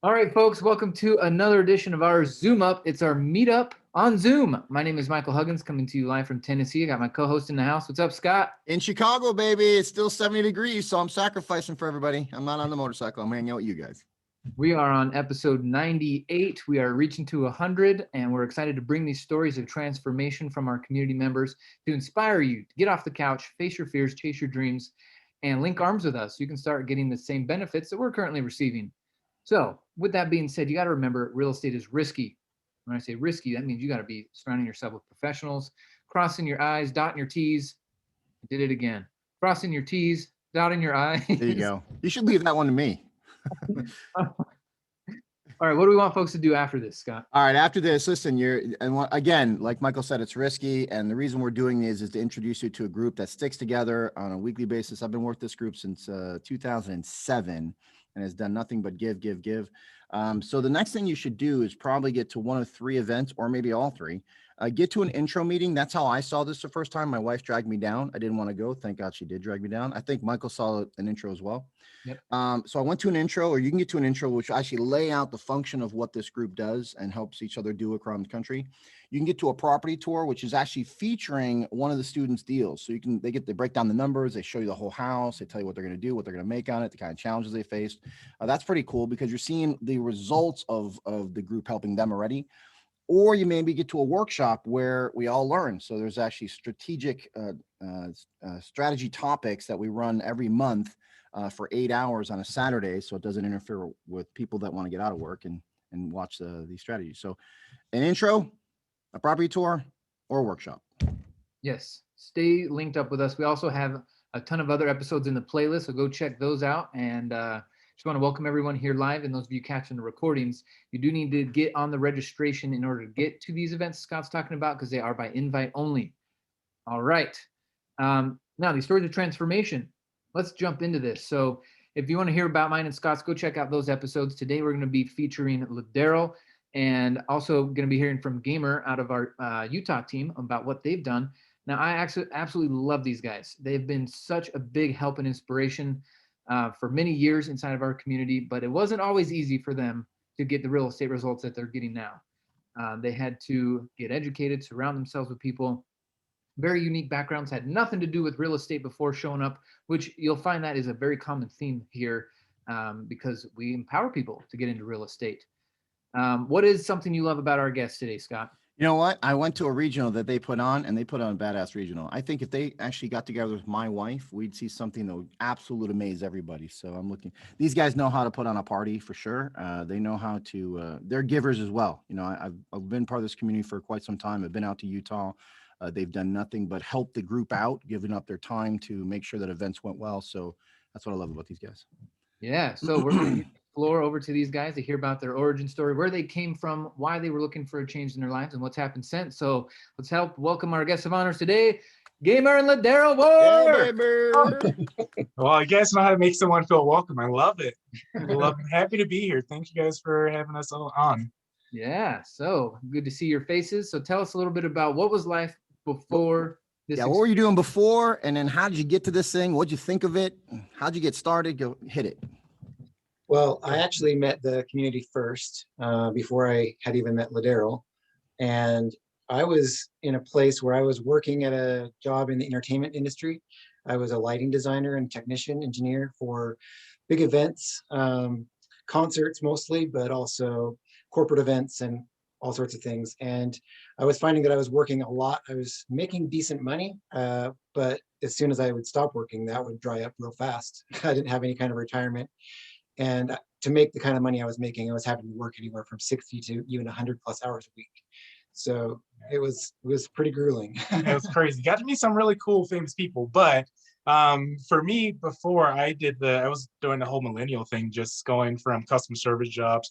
All right, folks, welcome to another edition of our Zoom Up. It's our meetup on Zoom. My name is Michael Huggins, coming to you live from Tennessee. I got my co-host in the house. What's up, Scott? In Chicago, baby, it's still 70 degrees, so I'm sacrificing for everybody. I'm not on the motorcycle. I'm hanging out with you guys. We are on episode 98. We are reaching to 100, and we're excited to bring these stories of transformation from our community members to inspire you to get off the couch, face your fears, chase your dreams, and link arms with us so you can start getting the same benefits that we're currently receiving. So with that being said, you got to remember real estate is risky. When I say risky, that means you got to be surrounding yourself with professionals, crossing your I's, dotting your T's. I did it again. Crossing your T's, dotting your I's. There you go. You should leave that one to me. All right, what do we want folks to do after this, Scott? All right, after this, listen, again, like Michael said, it's risky. And the reason we're doing this is to introduce you to a group that sticks together on a weekly basis. I've been with this group since 2007 and has done nothing but give. So the next thing you should do is probably get to one of three events, or maybe all three. Get to an intro meeting. That's how I saw this the first time. My wife dragged me down. I didn't want to go. Thank God she did drag me down. I think Michael saw an intro as well. Yep. So I went to an intro, or you can get to an intro, which actually lay out the function of what this group does and helps each other do across the country. You can get to a property tour, which is actually featuring one of the students' deals. So they break down the numbers, they show you the whole house, they tell you what they're going to do, what they're going to make on it, the kind of challenges they faced. That's pretty cool because you're seeing the results of the group helping them already. Or you maybe get to a workshop where we all learn. So there's actually strategic strategy topics that we run every month for 8 hours on a Saturday, so it doesn't interfere with people that want to get out of work and watch these strategies. So an intro, a property tour, or a workshop. Yes, stay linked up with us. We also have a ton of other episodes in the playlist, so go check those out. And just want to welcome everyone here live, and those of you catching the recordings. You do need to get on the registration in order to get to these events Scott's talking about, because they are by invite only. All right. Now, these stories of transformation. Let's jump into this. So if you want to hear about mine and Scott's, go check out those episodes. Today, we're going to be featuring LaDarrell, and also going to be hearing from Gamyr out of our Utah team about what they've done. Now, I actually absolutely love these guys. They've been such a big help and inspiration for many years inside of our community, but it wasn't always easy for them to get the real estate results that they're getting now. They had to get educated, surround themselves with people, very unique backgrounds, had nothing to do with real estate before showing up, which you'll find that is a very common theme here because we empower people to get into real estate. What is something you love about our guest today, Scott? You know what? I went to a regional that they put on, and they put on a badass regional. I think if they actually got together with my wife, we'd see something that would absolutely amaze everybody. So I'm looking. These guys know how to put on a party for sure. They know how to. They're givers as well. You know, I've been part of this community for quite some time. I've been out to Utah. They've done nothing but help the group out, giving up their time to make sure that events went well. So that's what I love about these guys. Yeah. So we're going to give the floor over to these guys to hear about their origin story, where they came from, why they were looking for a change in their lives, and what's happened since. So let's help welcome our guests of honors today, Gamyr and LaDarrell. Well, I guess know how to make someone feel welcome. I love it. Happy to be here. Thank you guys for having us all on. Yeah. So good to see your faces. So tell us a little bit about what was life before this. Yeah. What were you doing before? And then how did you get to this thing? What'd you think of it? How'd you get started? Go hit it. Well, I actually met the community first before I had even met LaDarrell. And I was in a place where I was working at a job in the entertainment industry. I was a lighting designer and technician engineer for big events, concerts mostly, but also corporate events and all sorts of things. And I was finding that I was working a lot. I was making decent money, but as soon as I would stop working, that would dry up real fast. I didn't have any kind of retirement. And to make the kind of money I was making, I was having to work anywhere from 60 to even 100 plus hours a week. So it was pretty grueling. It was crazy. Got to meet some really cool, famous people. But for me, before I was doing the whole millennial thing, just going from customer service job.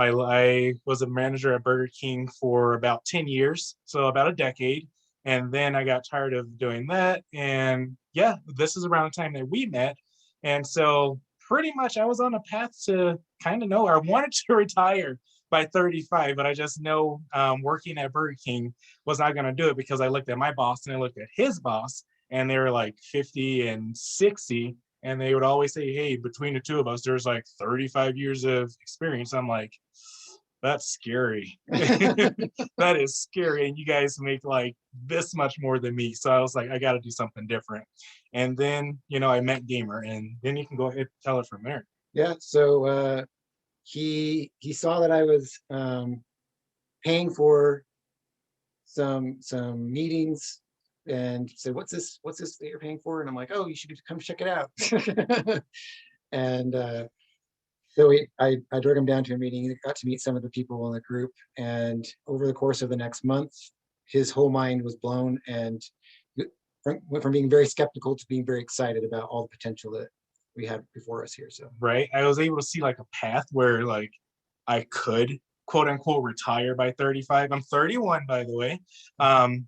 I was a manager at Burger King for about 10 years, so about a decade. And then I got tired of doing that. And yeah, this is around the time that we met. And so pretty much I was on a path to kind of know I wanted to retire by 35, but I just know working at Burger King was not going to do it because I looked at my boss and I looked at his boss and they were like 50 and 60. And they would always say, hey, between the two of us, there's like 35 years of experience. I'm like, that's scary. That is scary. And you guys make like this much more than me. So I was like, I got to do something different. And then, I met Gamyr, and then you can go ahead and tell it from there. Yeah. So he saw that I was paying for some meetings and said, what's this that you're paying for? And I'm like, oh, you should come check it out. And so I drug him down to a meeting. He got to meet some of the people in the group, and over the course of the next month, his whole mind was blown, and went from being very skeptical to being very excited about all the potential that we have before us here. So right, I was able to see like a path where like I could quote unquote retire by 35. I'm 31, by the way.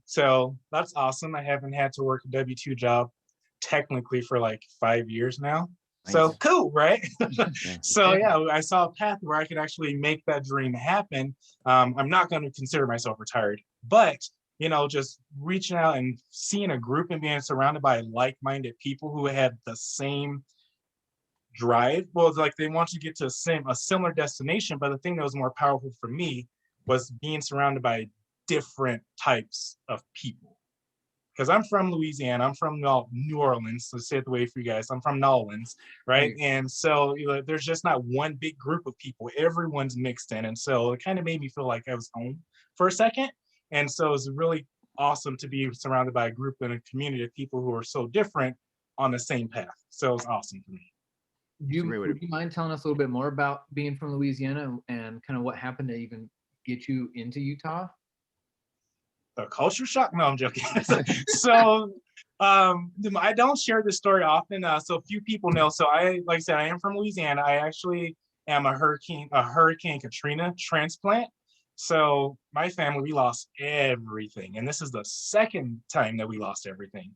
So that's awesome. I haven't had to work a W-2 job technically for like 5 years now. So Nice. cool, right? Yeah. So yeah, I saw a path where I could actually make that dream happen. I'm not going to consider myself retired, but just reaching out and seeing a group and being surrounded by like-minded people who had the same drive. Well, it's like they want you to get to a similar destination, but the thing that was more powerful for me was being surrounded by different types of people. Because I'm from Louisiana, I'm from New Orleans, so say it the way for you guys. I'm from New Orleans, right? And so there's just not one big group of people. Everyone's mixed in, and so it kind of made me feel like I was home for a second. And so it was really awesome to be surrounded by a group and a community of people who are so different on the same path. So it was awesome for me. Would you mind telling us a little bit more about being from Louisiana and kind of what happened to even get you into Utah? A culture shock? No, I'm joking. So I don't share this story often. So few people know. So like I said, I am from Louisiana. I actually am a Hurricane Katrina transplant. So my family, we lost everything. And this is the second time that we lost everything.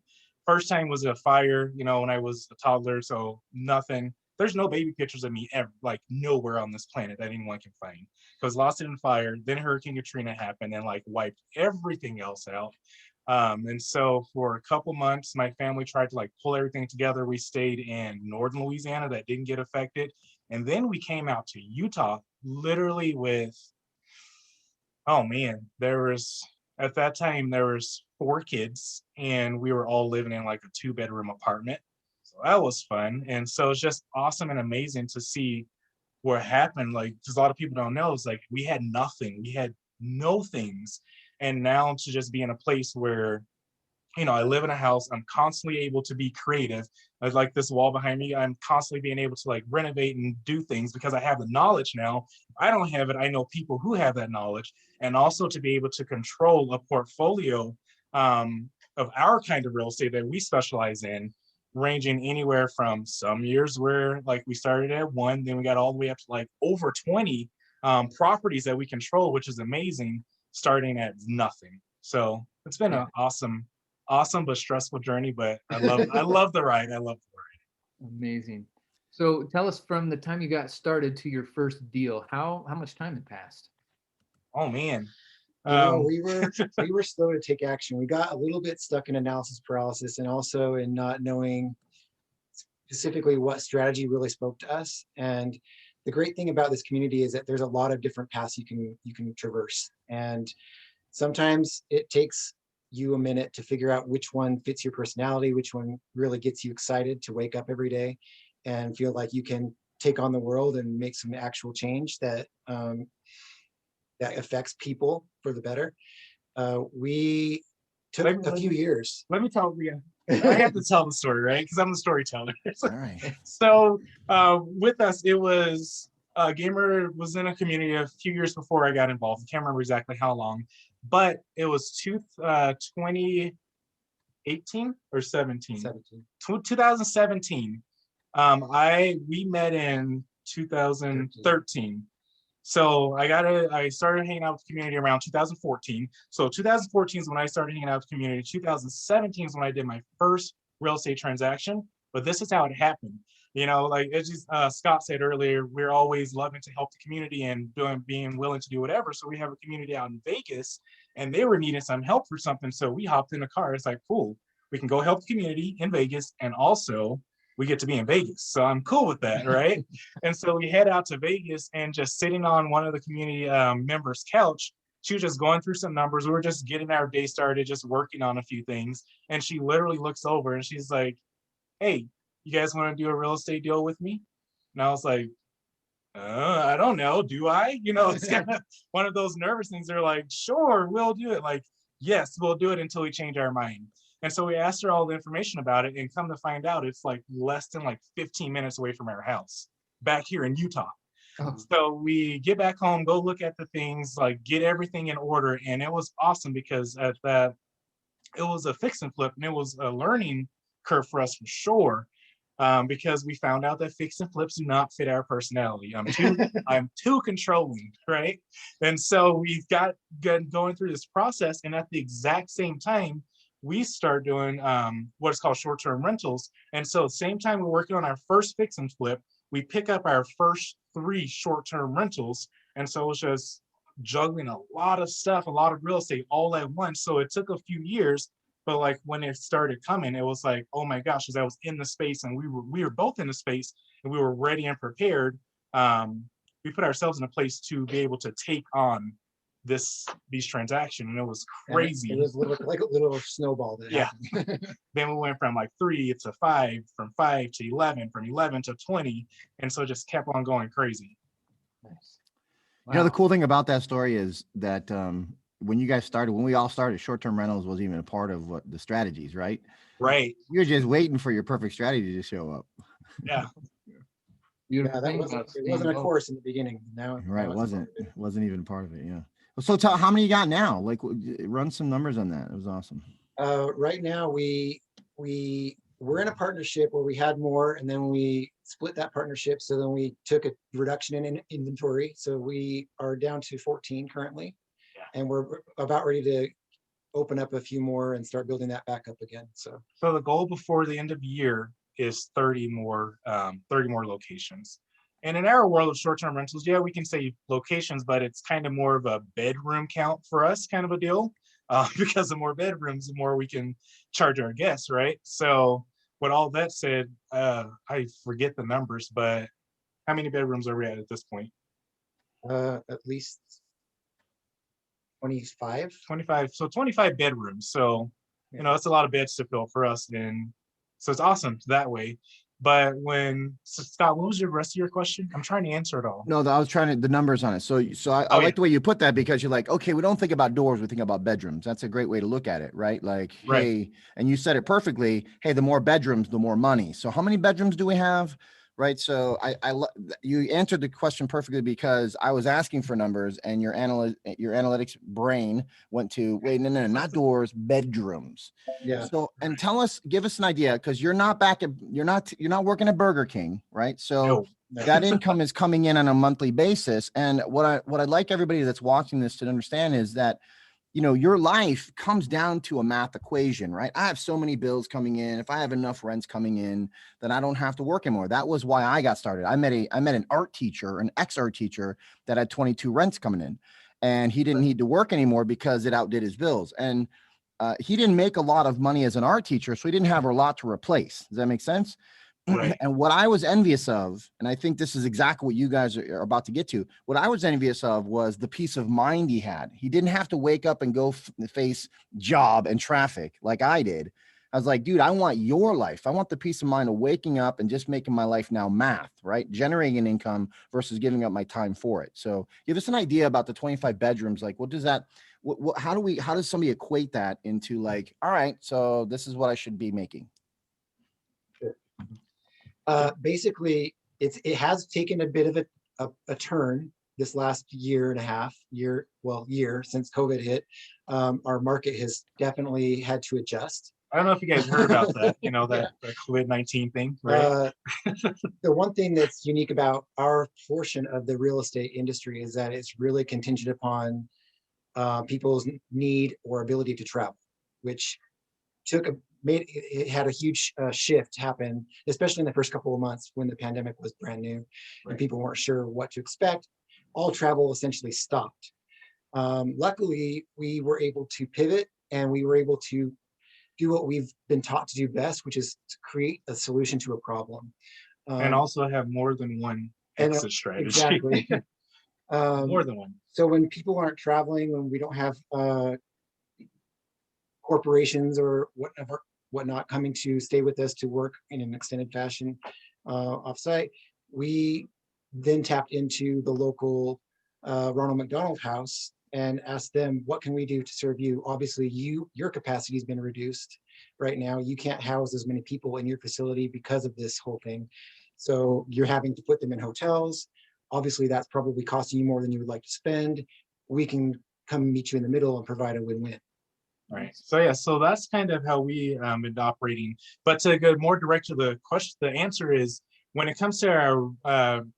First time was a fire, when I was a toddler. So nothing. There's no baby pictures of me ever, like nowhere on this planet that anyone can find. Because lost it in fire. Then Hurricane Katrina happened and like wiped everything else out. And so for a couple months, my family tried to like pull everything together. We stayed in northern Louisiana that didn't get affected. And then we came out to Utah, literally with, oh man, at that time, there was 4 kids and we were all living in like a 2-bedroom apartment. So that was fun. And so it's just awesome and amazing to see what happened. Like, because a lot of people don't know, it's like we had nothing, we had no things. And now to just be in a place where, I live in a house, I'm constantly able to be creative. Like this wall behind me, I'm constantly being able to like renovate and do things because I have the knowledge now. I don't have it, I know people who have that knowledge. And also to be able to control a portfolio of our kind of real estate that we specialize in, ranging anywhere from some years where like we started at 1, then we got all the way up to like over 20 properties that we control, which is amazing, starting at nothing. So it's been an awesome but stressful journey, but I love the ride. I love the ride. Amazing. So tell us, from the time you got started to your first deal, how much time had passed? Oh man. we were slow to take action. We got a little bit stuck in analysis paralysis and also in not knowing specifically what strategy really spoke to us. And the great thing about this community is that there's a lot of different paths you can traverse. And sometimes it takes you a minute to figure out which one fits your personality, which one really gets you excited to wake up every day and feel like you can take on the world and make some actual change that that affects people for the better. We took a few years. Let me tell you. I have to tell the story, right? Because I'm the storyteller. All right. So with us, it was Gamyr was in a community a few years before I got involved. I can't remember exactly how long, but it was 2018 or 17? 2017. We met in 2013. So I started hanging out with the community around 2014. So 2014 is when I started hanging out with the community. 2017 is when I did my first real estate transaction. But this is how it happened. Like it's just Scott said earlier, we're always loving to help the community and being willing to do whatever. So we have a community out in Vegas and they were needing some help for something. So we hopped in a car. It's like, cool, we can go help the community in Vegas and also we get to be in Vegas. So I'm cool with that, right? And so we head out to Vegas, and just sitting on one of the community members' couch, she was just going through some numbers. We were just getting our day started, just working on a few things. And she literally looks over and she's like, hey, you guys want to do a real estate deal with me? And I was like, I don't know, do I? You know, it's kind of one of those nervous things. They're like, sure, we'll do it. Like, yes, we'll do it until we change our mind. And so we asked her all the information about it, and come to find out, it's like less than like 15 minutes away from our house back here in Utah. Oh, So we get back home, go look at the things, like get everything in order. And it was awesome because at that, it was a fix and flip, and it was a learning curve for us for sure. Because we found out that fix and flips do not fit our personality. I'm too controlling, right? And so we've got going through this process, and at the exact same time, we start doing what is called short-term rentals. And so same time we're working on our first fix and flip, we pick up our first 3 short-term rentals. And so it's just juggling a lot of stuff, a lot of real estate all at once. So it took a few years, but like when it started coming, it was like, oh my gosh, because I was in the space, and we were both in the space, and we were ready and prepared. We put ourselves in a place to be able to take on these transactions, and it was crazy. It was like a little snowball that happened. Then we went from like 3 to 5, from 5 to 11, from 11 to 20, and so it just kept on going crazy. nice. You know, the cool thing about that story is that when you guys started, when we all started, short-term rentals wasn't even a part of what the strategies, right? Right. You're just waiting for your perfect strategy to show up. Yeah. Beautiful Yeah, that thing wasn't, about it wasn't a staying local. course in the beginning. Now, Right. now It it's a part wasn't. of it. It wasn't even part of it. Yeah. So tell how many you got now? Like, run some numbers on that. It was awesome. Right now, we're in a partnership where we had more, and then we split that partnership. So then we took a reduction in inventory. So we are down to 14 currently, and we're about ready to open up a few more and start building that back up again. So So the goal before the end of the year is 30 more locations. And in our world of short-term rentals, yeah, we can say locations, but it's kind of more of a bedroom count for us, kind of a deal. Because the more bedrooms, the more we can charge our guests, right? So with all that said, I forget the numbers, but how many bedrooms are we at this point? at least 25. 25. So 25 bedrooms. So, you know, that's a lot of beds to fill for us. And so it's awesome that way. But so Scott, what was the rest of your question? I'm trying to answer it all. No, I was trying to the numbers on it. So I like the way you put that, because you're like, okay, we don't think about doors, we think about bedrooms. That's a great way to look at it, right? Like, Right. Hey, and you said it perfectly. Hey, the more bedrooms, the more money. So how many bedrooms do we have? Right. So you answered the question perfectly, because I was asking for numbers, and your analytics brain went to, wait, no, not doors, bedrooms. Yeah. So, and give us an idea, because you're not working at Burger King, right? So No. that income is coming in on a monthly basis. And what I'd like everybody that's watching this to understand is that, you know, your life comes down to a math equation, right? I have so many bills coming in. If I have enough rents coming in, then I don't have to work anymore. That was why I got started. I met an art teacher, an ex-art teacher, that had 22 rents coming in, and he didn't need to work anymore because it outdid his bills. And he didn't make a lot of money as an art teacher, so he didn't have a lot to replace. Does that make sense? Right. And what I was envious of, and I think this is exactly what you guys are about to get to, what I was envious of was the peace of mind he had. He didn't have to wake up and go face job and traffic like I did. I was like, dude, I want your life. I want the peace of mind of waking up and just making my life now math, right? Generating an income versus giving up my time for it. So give us an idea about the 25 bedrooms. Like, what does that, how does somebody equate that into, like, all right, so this is what I should be making? Basically, it has taken a bit of a turn this last year and a half, year since COVID hit. Our market has definitely had to adjust. I don't know if you guys heard about that, you know, that COVID-19 thing, right? The one thing that's unique about our portion of the real estate industry is that it's really contingent upon people's need or ability to travel, which it had a huge shift happen, especially in the first couple of months when the pandemic was brand new and people weren't sure what to expect. All travel essentially stopped. Luckily, we were able to pivot, and we were able to do what we've been taught to do best, which is to create a solution to a problem. And also have more than one exit strategy. Exactly. More than one. So when people aren't traveling, when we don't have corporations or whatnot coming to stay with us to work in an extended fashion offsite, we then tapped into the local Ronald McDonald House and asked them, what can we do to serve you? Obviously, your capacity has been reduced right now. You can't house as many people in your facility because of this whole thing. So you're having to put them in hotels. Obviously, that's probably costing you more than you would like to spend. We can come meet you in the middle and provide a win-win. Right. So yeah, so that's kind of how we been operating. But to go more direct to the question, the answer is when it comes to our,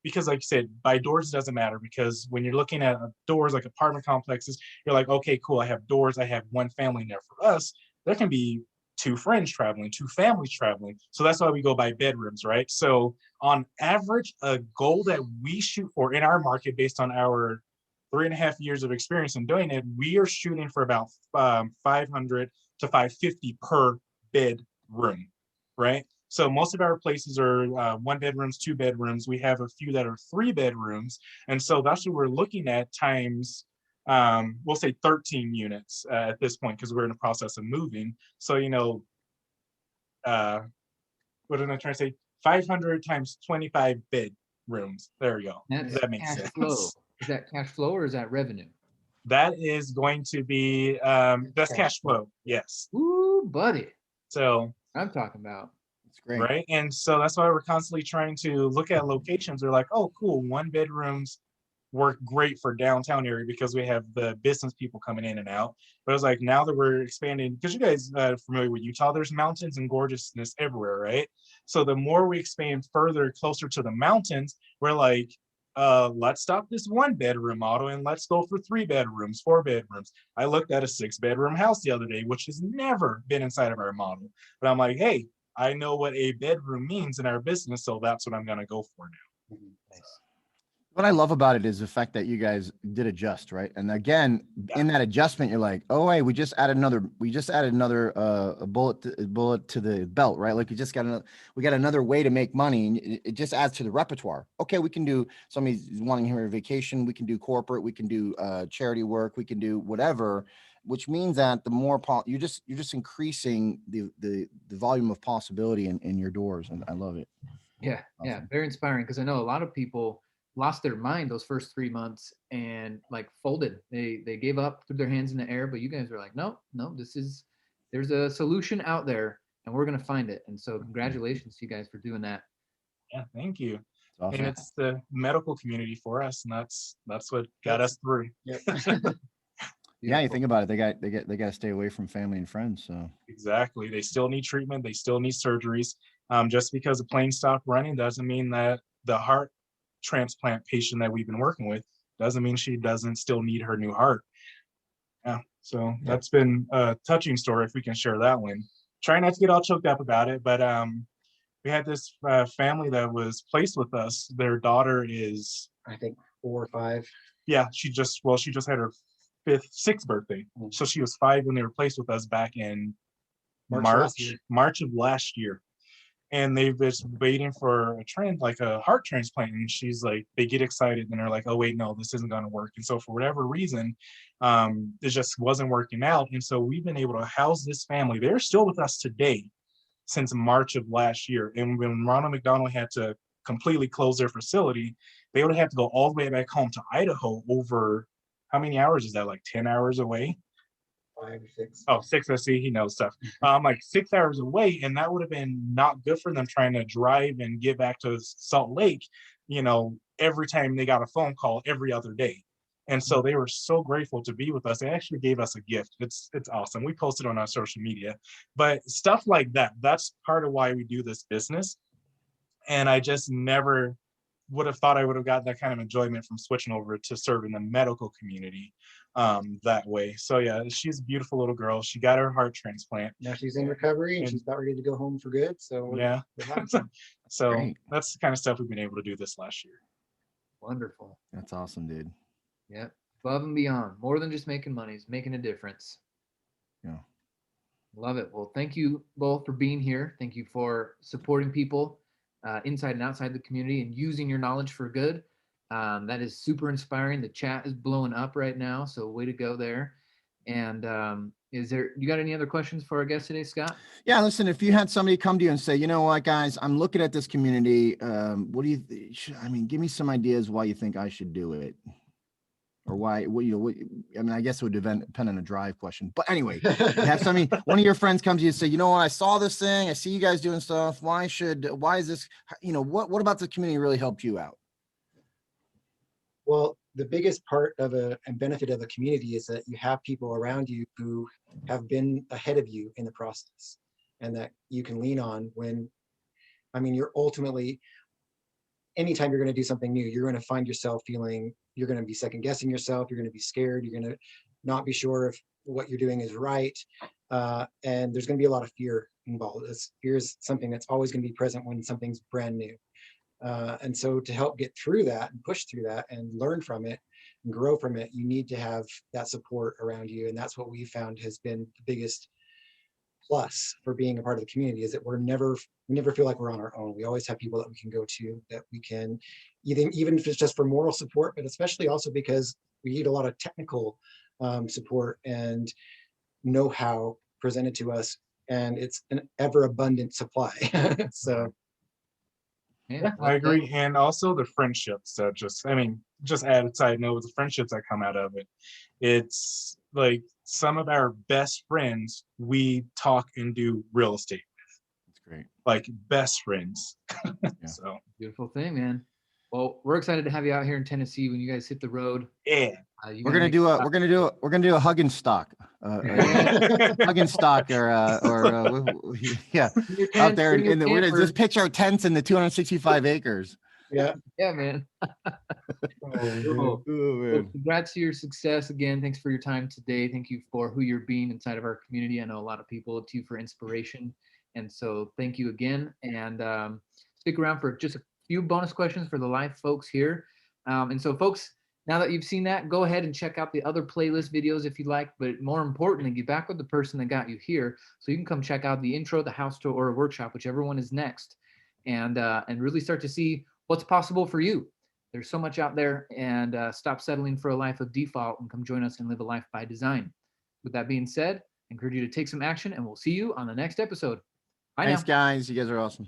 because like you said, by doors, it doesn't matter, because when you're looking at doors like apartment complexes, you're like, okay, cool, I have doors, I have one family in there. For us, there can be 2 friends traveling, 2 families traveling. So that's why we go by bedrooms, right? So on average, a goal that we shoot for in our market based on our 3.5 years of experience in doing it, we are shooting for about 500 to 550 per bedroom, right? So most of our places are 1 bedrooms, 2 bedrooms. We have a few that are 3 bedrooms. And so that's what we're looking at times, we'll say 13 units at this point, because we're in the process of moving. So, you know, what am I trying to say? 500 times 25 bedrooms. There we go. That's That makes cash sense. flow. Is that cash flow or is that revenue? That is going to be, that's cash flow. Yes. Ooh, buddy. So, I'm talking about. It's great. right. And so that's why we're constantly trying to look at locations. We're like, oh, cool. 1 bedrooms work great for downtown area because we have the business people coming in and out. But it's like, now that we're expanding, because you guys are familiar with Utah, there's mountains and gorgeousness everywhere, right? So the more we expand further closer to the mountains, we're like, let's stop this 1 bedroom model and let's go for 3 bedrooms, 4 bedrooms. I looked at a 6 bedroom house the other day, which has never been inside of our model. But I'm like, hey, I know what a bedroom means in our business, so that's what I'm going to go for now. Nice. What I love about it is the fact that you guys did adjust, right? And again, in that adjustment, you're like, oh, hey, we just added another a bullet to the belt, right? Like we got another way to make money, and it just adds to the repertoire. Okay, we can do, somebody's wanting here a vacation, we can do corporate, we can do charity work, we can do whatever, which means that the more you're just increasing the volume of possibility in your doors, and I love it. Yeah, yeah, very inspiring, because I know a lot of people lost their mind those first 3 months and like folded. They gave up, threw their hands in the air, but you guys were like, no, there's a solution out there and we're gonna find it. And so congratulations to you guys for doing that. Yeah, thank you. Awesome. And it's the medical community for us, and that's what got us through. Yep. Yeah, you think about it, they got to stay away from family and friends. So Exactly. They still need treatment. They still need surgeries. Just because a plane stopped running doesn't mean that the heart transplant patient that we've been working with doesn't mean she doesn't still need her new heart. Yeah. So that's been a touching story, if we can share that one. Try not to get all choked up about it, but we had this family that was placed with us. Their daughter is, I think 4 or 5. yeah, she just had her 6th birthday. So she was 5 when they were placed with us back in March of last year. And they've been waiting for a heart transplant. And she's like, they get excited and they're like, oh wait, no, this isn't going to work. And so for whatever reason, it just wasn't working out. And so we've been able to house this family. They're still with us today since March of last year. And when Ronald McDonald had to completely close their facility, they would have to go all the way back home to Idaho over, how many hours is that? Like 10 hours away? 5 or 6. Oh, 6. I see. He knows stuff. Like 6 hours away, and that would have been not good for them trying to drive and get back to Salt Lake, every time they got a phone call every other day. And so they were so grateful to be with us. They actually gave us a gift. It's awesome. We posted on our social media, but stuff like that, that's part of why we do this business. And I just never would have thought I would have gotten that kind of enjoyment from switching over to serving the medical community that way. So yeah, she's a beautiful little girl. She got her heart transplant. Now she's in recovery and she's about ready to go home for good. So yeah, so Great. that's the kind of stuff we've been able to do this last year. Wonderful. that's awesome, dude. Yep. Above and beyond, more than just making money, it's making a difference. Yeah. Love it. Well, thank you both for being here. Thank you for supporting people inside and outside the community and using your knowledge for good. That is super inspiring. The chat is blowing up right now, so way to go there. And you got any other questions for our guest today, Scott? Yeah, listen, if you had somebody come to you and say, you know what, guys, I'm looking at this community. What do you, I mean, give me some ideas why you think I should do it. Or why, I mean, I guess it would depend on a drive question. But anyway, you have somebody, one of your friends comes to you and say, you know what, I saw this thing. I see you guys doing stuff. Why is this, what about the community really helped you out? Well, the biggest part of and benefit of a community is that you have people around you who have been ahead of you in the process and that you can lean on when, I mean, you're ultimately, anytime you're going to do something new, you're going to find yourself feeling, you're going to be second guessing yourself. You're going to be scared. You're going to not be sure if what you're doing is right. And there's going to be a lot of fear involved. Fear is something that's always going to be present when something's brand new. And so to help get through that and push through that and learn from it and grow from it, you need to have that support around you. And that's what we found has been the biggest plus for being a part of the community, is that we never feel like we're on our own. We always have people that we can go to, that we can, even if it's just for moral support, but especially also because we need a lot of technical support and know-how presented to us, and it's an ever abundant supply. So yeah, I agree. And also the friendships that just added side note, the friendships that come out of it. It's like some of our best friends we talk and do real estate with. That's great. Like best friends. Yeah. So Beautiful thing, man. Well, we're excited to have you out here in Tennessee when you guys hit the road. yeah. We're gonna do a hug and stock, hug and stock, yeah, out there in the. We're gonna just pitch our tents in the 265 acres. yeah. Yeah, man. Cool. Well, congrats to your success again. Thanks for your time today. Thank you for who you're being inside of our community. I know a lot of people look to you for inspiration, and so thank you again. And stick around for just a few bonus questions for the live folks here. And so, folks, now that you've seen that, go ahead and check out the other playlist videos if you like. But more importantly, get back with the person that got you here, so you can come check out the intro, the house tour, or a workshop, whichever one is next, and really start to see what's possible for you. There's so much out there, and stop settling for a life of default and come join us and live a life by design. With that being said, I encourage you to take some action, and we'll see you on the next episode. Bye now. Thanks, guys. You guys are awesome.